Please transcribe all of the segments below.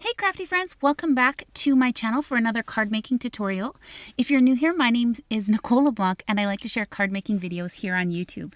Hey crafty friends, welcome back to my channel for another card making tutorial. If you're new here, my name is Nicole LeBlanc and I like to share card making videos here on YouTube.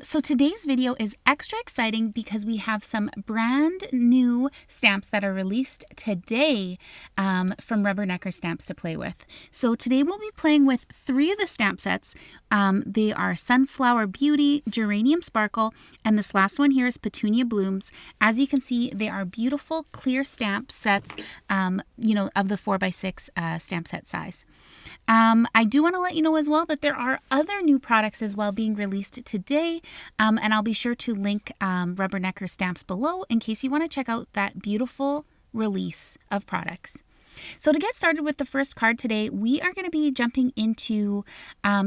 So today's video is extra exciting because we have some brand new stamps that are released today from Rubbernecker Stamps to play with. So today we'll be playing with 3 of the stamp sets. They are Sunflower Beauty, Geranium Sparkle, and this last one here is Petunia Blooms. As you can see, they are beautiful, clear stamp sets, of the 4x6 stamp set size. I do want to let you know as well that there are other new products as well being released today, and I'll be sure to link Rubbernecker Stamps below in case you want to check out that beautiful release of products. So to get started with the first card today, we are going to be jumping into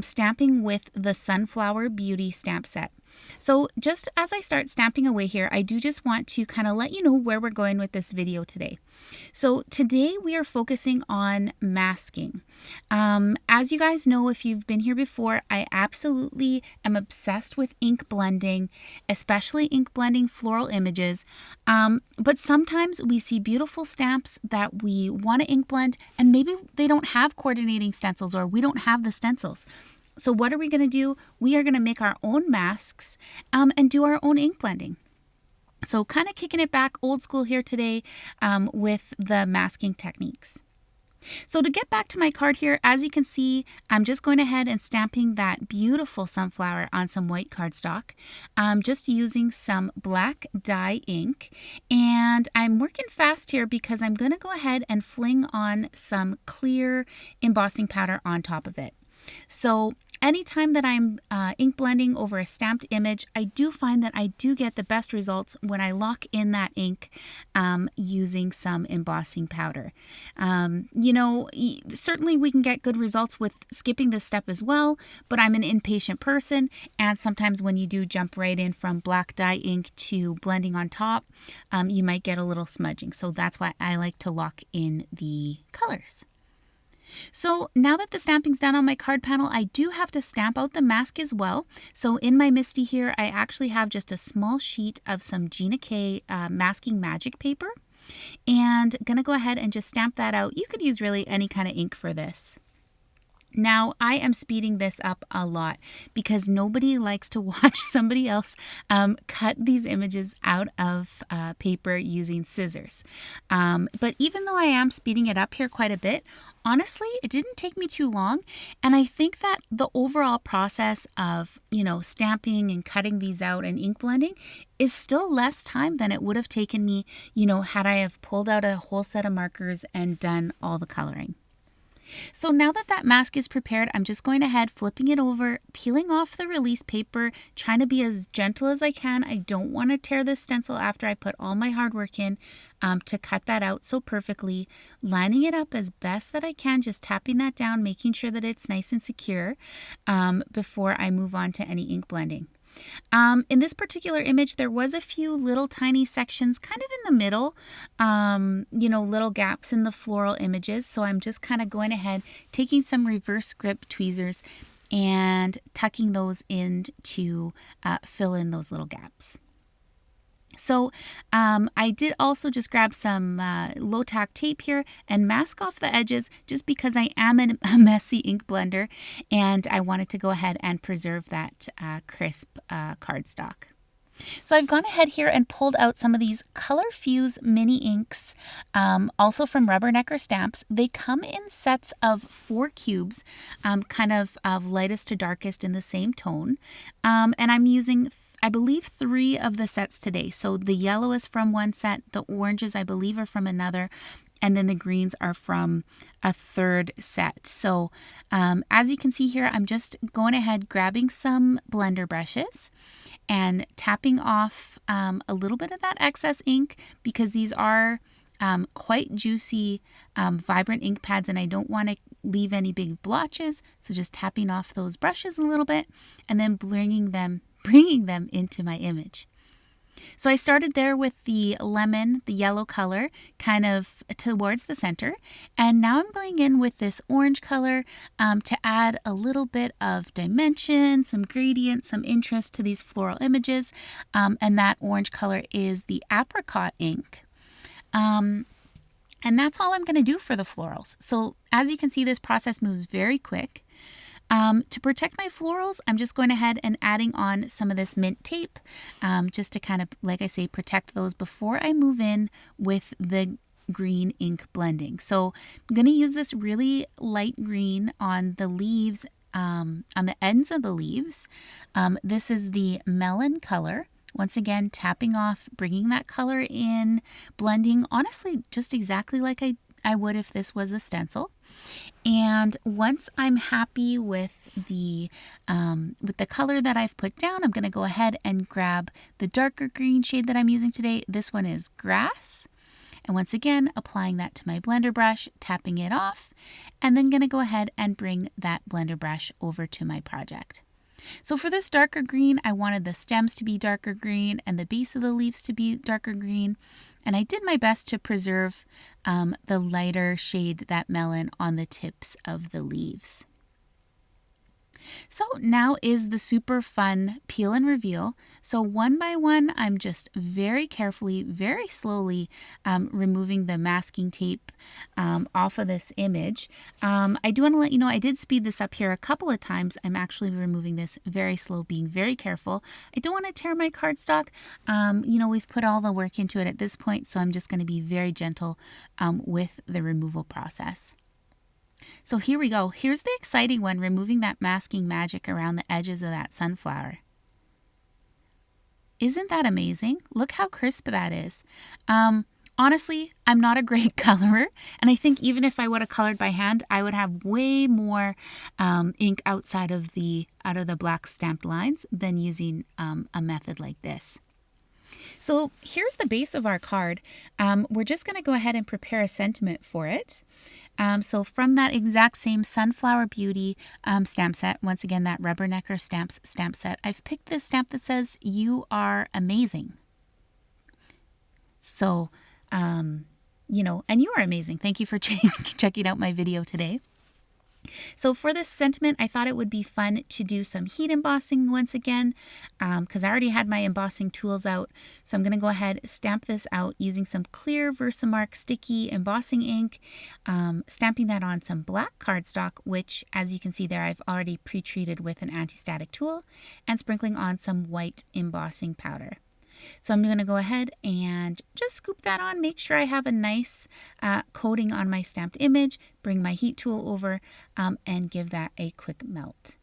stamping with the Sunflower Beauty stamp set. So just as I start stamping away here, I do just want to kind of let you know where we're going with this video today. So today we are focusing on masking. As you guys know, if you've been here before, I absolutely am obsessed with ink blending, especially ink blending floral images. But sometimes we see beautiful stamps that we want to ink blend and maybe they don't have coordinating stencils or we don't have the stencils. So what are we going to do? We are going to make our own masks and do our own ink blending. So kind of kicking it back old school here today with the masking techniques. So to get back to my card here, as you can see, I'm just going ahead and stamping that beautiful sunflower on some white cardstock. I'm just using some black dye ink, and I'm working fast here because I'm going to go ahead and fling on some clear embossing powder on top of it. So anytime that I'm ink blending over a stamped image, I do find that I do get the best results when I lock in that ink using some embossing powder. Certainly we can get good results with skipping this step as well, but I'm an impatient person, and sometimes when you do jump right in from black dye ink to blending on top, you might get a little smudging. So that's why I like to lock in the colors. So now that the stamping's done on my card panel, I do have to stamp out the mask as well. So in my MISTI here, I actually have just a small sheet of some Gina K masking magic paper. And gonna go ahead and just stamp that out. You could use really any kind of ink for this. Now, I am speeding this up a lot because nobody likes to watch somebody else cut these images out of paper using scissors. But even though I am speeding it up here quite a bit, honestly, it didn't take me too long. And I think that the overall process of, stamping and cutting these out and ink blending is still less time than it would have taken me, had I have pulled out a whole set of markers and done all the coloring. So now that that mask is prepared, I'm just going ahead, flipping it over, peeling off the release paper, trying to be as gentle as I can. I don't want to tear this stencil after I put all my hard work in to cut that out so perfectly, lining it up as best that I can, just tapping that down, making sure that it's nice and secure before I move on to any ink blending. In this particular image, there was a few little tiny sections kind of in the middle, little gaps in the floral images. So I'm just kind of going ahead, taking some reverse grip tweezers and tucking those in to fill in those little gaps. So I did also just grab some low tack tape here and mask off the edges just because I am a messy ink blender and I wanted to go ahead and preserve that crisp cardstock. So I've gone ahead here and pulled out some of these Color Fuse mini inks, also from Rubbernecker Stamps. They come in sets of 4 cubes, kind of lightest to darkest in the same tone. And I'm using I believe 3 of the sets today. So the yellow is from one set, the oranges I believe are from another, and then the greens are from a 3rd set. So as you can see here, I'm just going ahead, grabbing some blender brushes and tapping off a little bit of that excess ink because these are quite juicy, vibrant ink pads, and I don't want to leave any big blotches. So just tapping off those brushes a little bit and then bringing them into my image. So I started there with the lemon, the yellow color, kind of towards the center. And now I'm going in with this orange color to add a little bit of dimension, some gradient, some interest to these floral images. And that orange color is the apricot ink. And that's all I'm going to do for the florals. So as you can see, this process moves very quick. To protect my florals, I'm just going ahead and adding on some of this mint tape, just to kind of, like I say, protect those before I move in with the green ink blending. So I'm going to use this really light green on the leaves, on the ends of the leaves. This is the melon color. Once again, tapping off, bringing that color in, blending, honestly, just exactly like I would if this was a stencil. And once I'm happy with the color that I've put down, I'm going to go ahead and grab the darker green shade that I'm using today. This one is Grass. And once again, applying that to my blender brush, tapping it off, and then going to go ahead and bring that blender brush over to my project. So for this darker green, I wanted the stems to be darker green and the base of the leaves to be darker green. And I did my best to preserve the lighter shade, that melon, on the tips of the leaves. So now is the super fun peel and reveal. So one by one, I'm just very carefully, very slowly removing the masking tape off of this image. I do want to let you know I did speed this up here a couple of times. I'm actually removing this very slow, being very careful. I don't want to tear my cardstock. We've put all the work into it at this point, so I'm just going to be very gentle with the removal process. So here we go. Here's the exciting one, removing that masking magic around the edges of that sunflower. Isn't that amazing? Look how crisp that is. Honestly, I'm not a great colorer, and I think even if I would have colored by hand, I would have way more ink outside of the black stamped lines than using a method like this. So here's the base of our card. We're just going to go ahead and prepare a sentiment for it. So from that exact same Sunflower Beauty stamp set, once again, that Rubbernecker Stamps stamp set, I've picked this stamp that says, "You are amazing." So, and you are amazing. Thank you for checking out my video today. So for this sentiment, I thought it would be fun to do some heat embossing once again, because I already had my embossing tools out. So I'm going to go ahead, stamp this out using some clear Versamark sticky embossing ink, stamping that on some black cardstock, which, as you can see there, I've already pre-treated with an anti-static tool, and sprinkling on some white embossing powder. So I'm going to go ahead and just scoop that on, make sure I have a nice coating on my stamped image, bring my heat tool over, and give that a quick melt.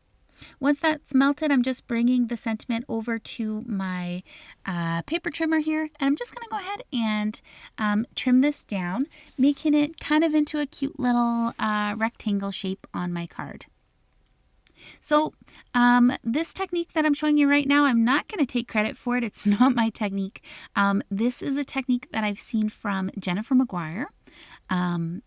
Once that's melted, I'm just bringing the sentiment over to my paper trimmer here, and I'm just going to go ahead and trim this down, making it kind of into a cute little rectangle shape on my card. So this technique that I'm showing you right now, I'm not going to take credit for it. It's not my technique. This is a technique that I've seen from Jennifer McGuire,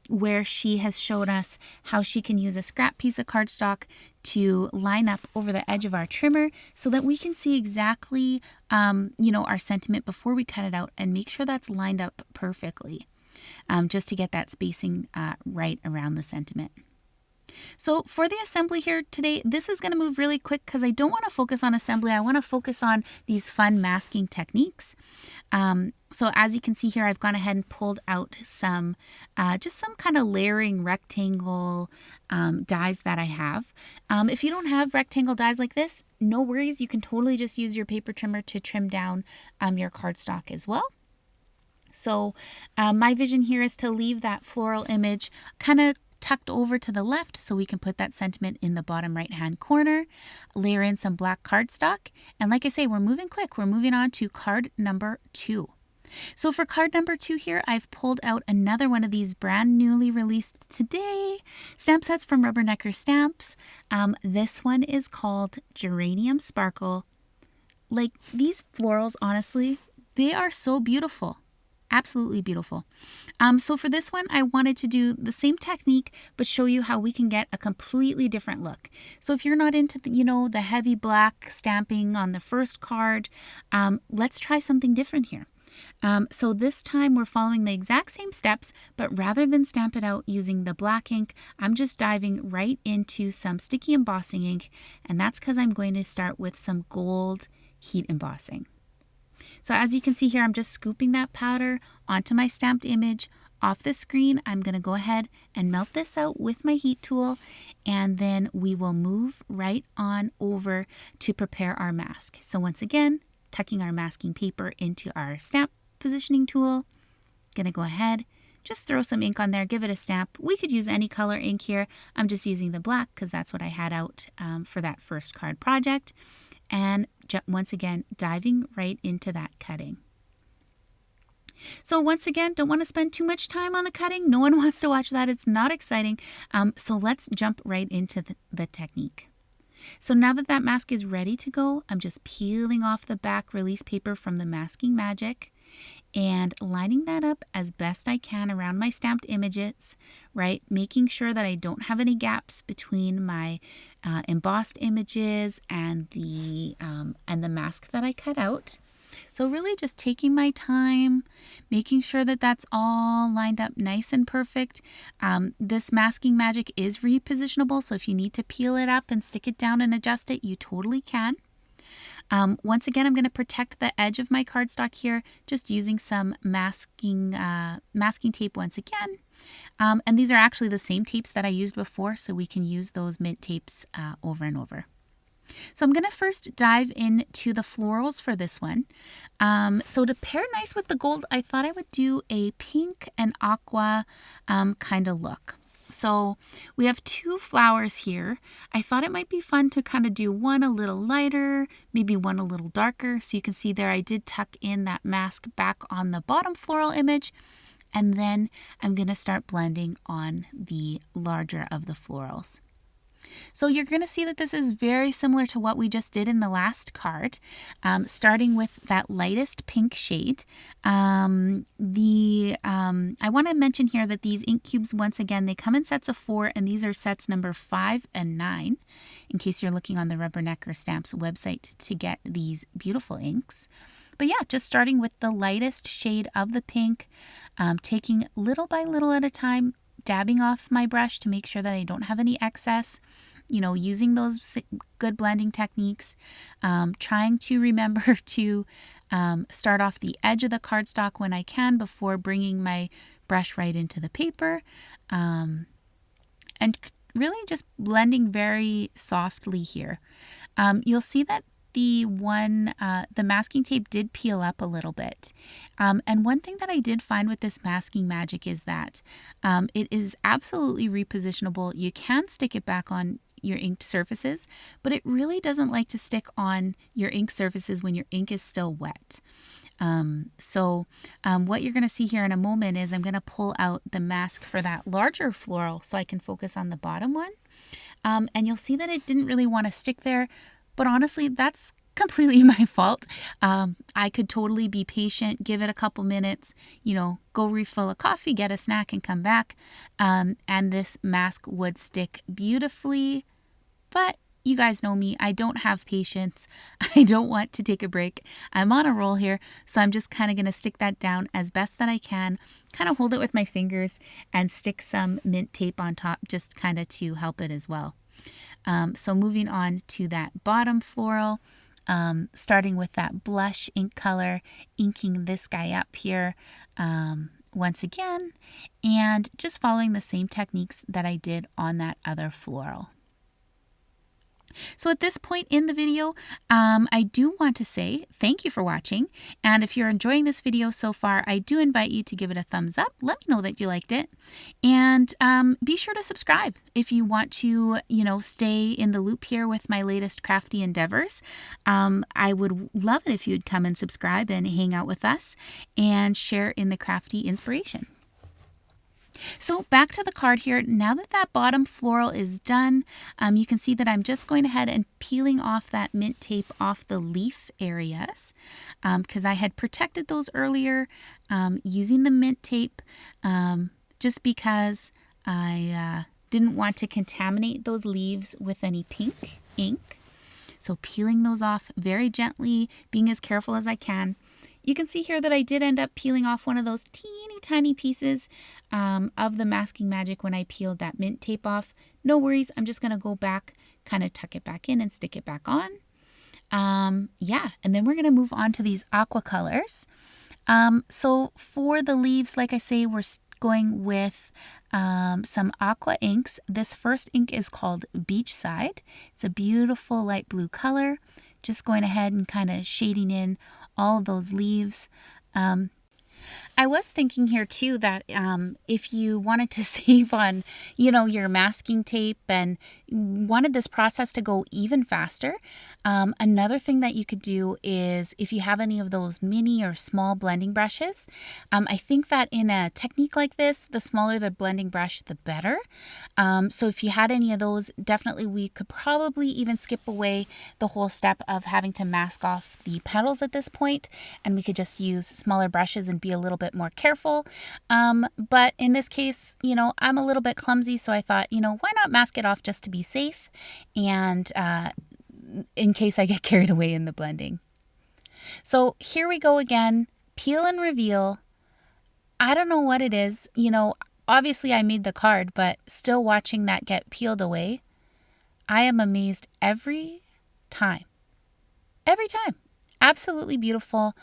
where she has showed us how she can use a scrap piece of cardstock to line up over the edge of our trimmer so that we can see exactly, our sentiment before we cut it out and make sure that's lined up perfectly, just to get that spacing right around the sentiment. So for the assembly here today, this is going to move really quick because I don't want to focus on assembly. I want to focus on these fun masking techniques. So as you can see here, I've gone ahead and pulled out some, just some kind of layering rectangle dies that I have. If you don't have rectangle dies like this, no worries. You can totally just use your paper trimmer to trim down your cardstock as well. So my vision here is to leave that floral image kind of tucked over to the left so we can put that sentiment in the bottom right hand corner, layer in some black cardstock, and like I say, we're moving quick. We're moving on to card number 2. So for card number 2 here, I've pulled out another one of these brand newly released today stamp sets from Rubbernecker Stamps. This one is called Geranium Sparkle. Like, these florals, honestly, they are so beautiful. Absolutely beautiful. So for this one, I wanted to do the same technique, but show you how we can get a completely different look. So if you're not into the heavy black stamping on the first card, let's try something different here. So this time we're following the exact same steps, but rather than stamp it out using the black ink, I'm just diving right into some sticky embossing ink, and that's because I'm going to start with some gold heat embossing. So as you can see here, I'm just scooping that powder onto my stamped image. Off the screen, I'm going to go ahead and melt this out with my heat tool, and then we will move right on over to prepare our mask. So once again, tucking our masking paper into our stamp positioning tool. Going to go ahead, just throw some ink on there, give it a stamp. We could use any color ink here. I'm just using the black because that's what I had out for that first card project. And once again, diving right into that cutting. So once again, don't want to spend too much time on the cutting. No one wants to watch that. It's not exciting. So let's jump right into the technique. So now that that mask is ready to go, I'm just peeling off the back release paper from the Masking Magic and lining that up as best I can around my stamped images, right? Making sure that I don't have any gaps between my embossed images and the mask that I cut out. So really just taking my time, making sure that that's all lined up nice and perfect. This Masking Magic is repositionable, so if you need to peel it up and stick it down and adjust it, you totally can. Once again, I'm going to protect the edge of my cardstock here, just using some masking tape once again. And these are actually the same tapes that I used before, so we can use those mint tapes over and over. So I'm going to first dive into the florals for this one. So to pair nice with the gold, I thought I would do a pink and aqua kind of look. So we have two flowers here. I thought it might be fun to kind of do one a little lighter, maybe one a little darker. So you can see there I did tuck in that mask back on the bottom floral image. And then I'm going to start blending on the larger of the florals. So you're going to see that this is very similar to what we just did in the last card, starting with that lightest pink shade. I want to mention here that these ink cubes, once again, they come in sets of 4, and these are sets number 5 and 9, in case you're looking on the Rubbernecker Stamps website to get these beautiful inks. But yeah, just starting with the lightest shade of the pink, taking little by little at a time, dabbing off my brush to make sure that I don't have any excess, using those good blending techniques, trying to remember to start off the edge of the cardstock when I can before bringing my brush right into the paper, and really just blending very softly here. You'll see that the masking tape did peel up a little bit. And one thing that I did find with this Masking Magic is that it is absolutely repositionable. You can stick it back on your inked surfaces, but it really doesn't like to stick on your ink surfaces when your ink is still wet. What you're going to see here in a moment is I'm going to pull out the mask for that larger floral so I can focus on the bottom one. And you'll see that it didn't really want to stick there. But honestly, that's completely my fault. I could totally be patient, give it a couple minutes, go refill a coffee, get a snack, and come back. And this mask would stick beautifully. But you guys know me. I don't have patience. I don't want to take a break. I'm on a roll here. So I'm just kind of going to stick that down as best that I can, kind of hold it with my fingers and stick some mint tape on top just kind of to help it as well. So moving on to that bottom floral, starting with that blush ink color, inking this guy up here once again, and just following the same techniques that I did on that other floral. So at this point in the video, I do want to say thank you for watching. And if you're enjoying this video so far, I do invite you to give it a thumbs up. Let me know that you liked it. And be sure to subscribe if you want to, stay in the loop here with my latest crafty endeavors. I would love it if you'd come and subscribe and hang out with us and share in the crafty inspiration. So back to the card here. Now that that bottom floral is done, you can see that I'm just going ahead and peeling off that mint tape off the leaf areas because I had protected those earlier using the mint tape just because I didn't want to contaminate those leaves with any pink ink. So peeling those off very gently, being as careful as I can. You can see here that I did end up peeling off one of those teeny tiny pieces of the Masking Magic when I peeled that mint tape off. No worries, I'm just going to go back, kind of tuck it back in and stick it back on. Yeah, and then we're going to move on to these aqua colors. So for the leaves, like I say, we're going with some aqua inks. This first ink is called Beachside. It's a beautiful light blue color. Just going ahead and kind of shading in all of those leaves. I was thinking here too that if you wanted to save on, your masking tape and wanted this process to go even faster, another thing that you could do is if you have any of those mini or small blending brushes, I think that in a technique like this, the smaller the blending brush, the better. So if you had any of those, definitely we could probably even skip away the whole step of having to mask off the petals at this point, and we could just use smaller brushes and be a little bit more careful. But in this case, I'm a little bit clumsy, so I thought, why not mask it off just to be safe and in case I get carried away in the blending. So here we go again, peel and reveal. I don't know what it is, obviously I made the card, but still watching that get peeled away, I am amazed every time. Every time. Absolutely beautiful.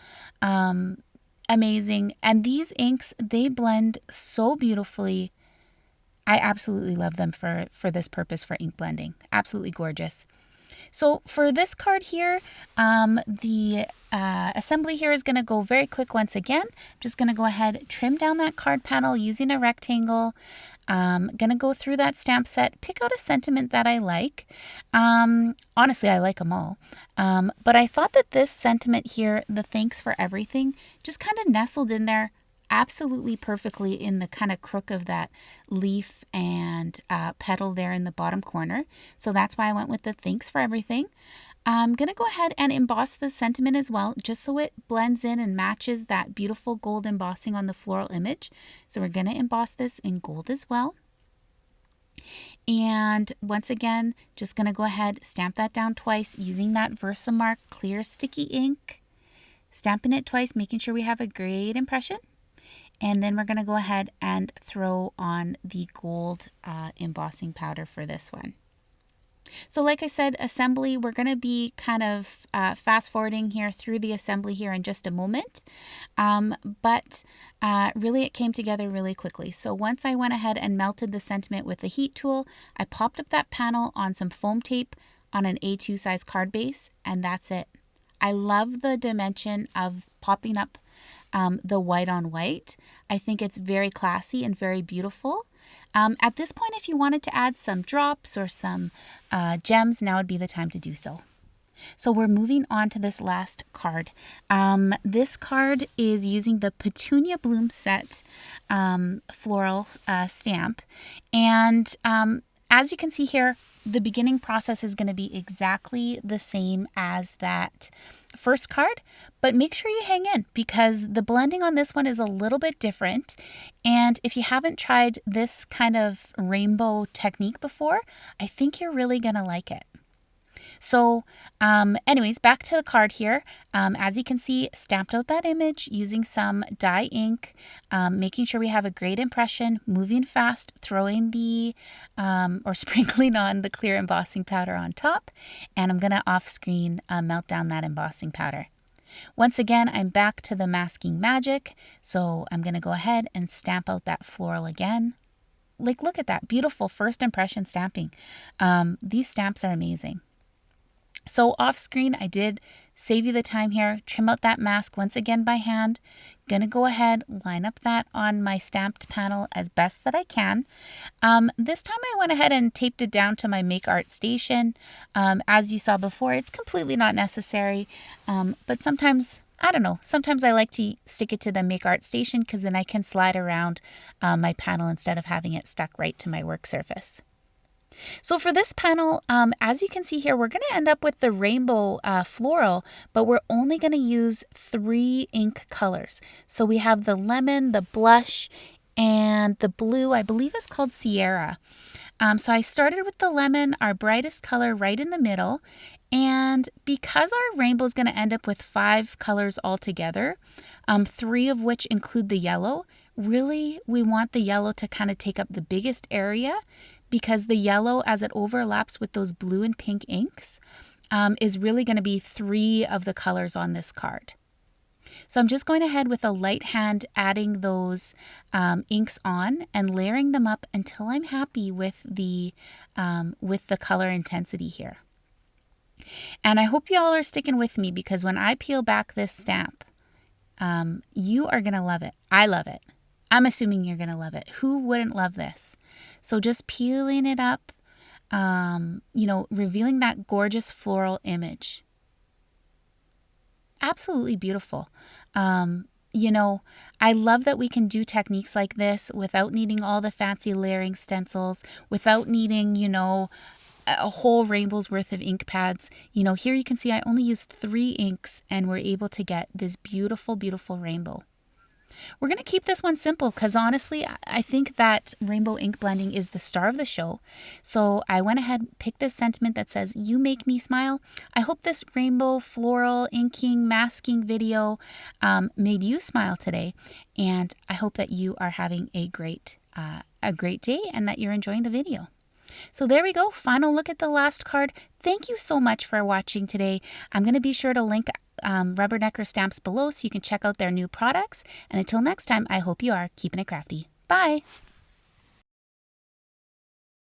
Amazing. And these inks, they blend so beautifully. I absolutely love them for this purpose, for ink blending. Absolutely gorgeous. So for this card here, the assembly here is going to go very quick once again. I'm just going to go ahead, trim down that card panel using a rectangle. Going to go through that stamp set, pick out a sentiment that I like. Honestly, I like them all. But I thought that this sentiment here, the thanks for everything, just kind of nestled in there absolutely perfectly in the kind of crook of that leaf and petal there in the bottom corner. So that's why I went with the thanks for everything. I'm going to go ahead and emboss the sentiment as well, just so it blends in and matches that beautiful gold embossing on the floral image. So we're going to emboss this in gold as well. And once again, just going to go ahead, stamp that down twice using that Versamark clear sticky ink. Stamping it twice, making sure we have a great impression. And then we're going to go ahead and throw on the gold embossing powder for this one. So like I said, assembly, we're going to be kind of fast forwarding here through the assembly here in just a moment. But really it came together really quickly. So once I went ahead and melted the sentiment with the heat tool, I popped up that panel on some foam tape on an A2 size card base, and that's it. I love the dimension of popping up the white on white. I think it's very classy and very beautiful. At this point, if you wanted to add some drops or some gems, now would be the time to do so. So we're moving on to this last card. This card is using the Petunia Bloom Set floral stamp. And as you can see here, the beginning process is going to be exactly the same as that first card, but make sure you hang in because the blending on this one is a little bit different. And if you haven't tried this kind of rainbow technique before, I think you're really going to like it. So anyways, back to the card here. As you can see, stamped out that image using some dye ink, making sure we have a great impression, moving fast, throwing the or sprinkling on the clear embossing powder on top. And I'm going to off screen melt down that embossing powder. Once again, I'm back to the masking magic. So I'm going to go ahead and stamp out that floral again. Like, look at that beautiful first impression stamping. These stamps are amazing. So off screen, I did save you the time here, trim out that mask once again by hand. Gonna go ahead, line up that on my stamped panel as best that I can. This time I went ahead and taped it down to my Make Art station. As you saw before, it's completely not necessary, but sometimes, I don't know, sometimes I like to stick it to the Make Art station because then I can slide around my panel instead of having it stuck right to my work surface. So for this panel, as you can see here, we're going to end up with the rainbow floral, but we're only going to use 3 ink colors. So we have the lemon, the blush, and the blue, I believe is called Sierra. So I started with the lemon, our brightest color right in the middle. And because our rainbow is going to end up with 5 colors altogether, 3 of which include the yellow, really we want the yellow to kind of take up the biggest area, because the yellow, as it overlaps with those blue and pink inks, is really going to be 3 of the colors on this card. So I'm just going ahead with a light hand adding those inks on and layering them up until I'm happy with the color intensity here. And I hope you all are sticking with me, because when I peel back this stamp, you are going to love it. I love it. I'm assuming you're going to love it. Who wouldn't love this? So just peeling it up, revealing that gorgeous floral image. Absolutely beautiful. I love that we can do techniques like this without needing all the fancy layering stencils, without needing, a whole rainbow's worth of ink pads. Here you can see I only used 3 inks and we're able to get this beautiful, beautiful rainbow. We're going to keep this one simple because honestly, I think that rainbow ink blending is the star of the show. So I went ahead, picked this sentiment that says, "You make me smile." I hope this rainbow floral inking masking video made you smile today. And I hope that you are having a great day and that you're enjoying the video. So there we go. Final look at the last card. Thank you so much for watching today. I'm going to be sure to link Rubbernecker Stamps below so you can check out their new products. And until next time, I hope you are keeping it crafty. Bye.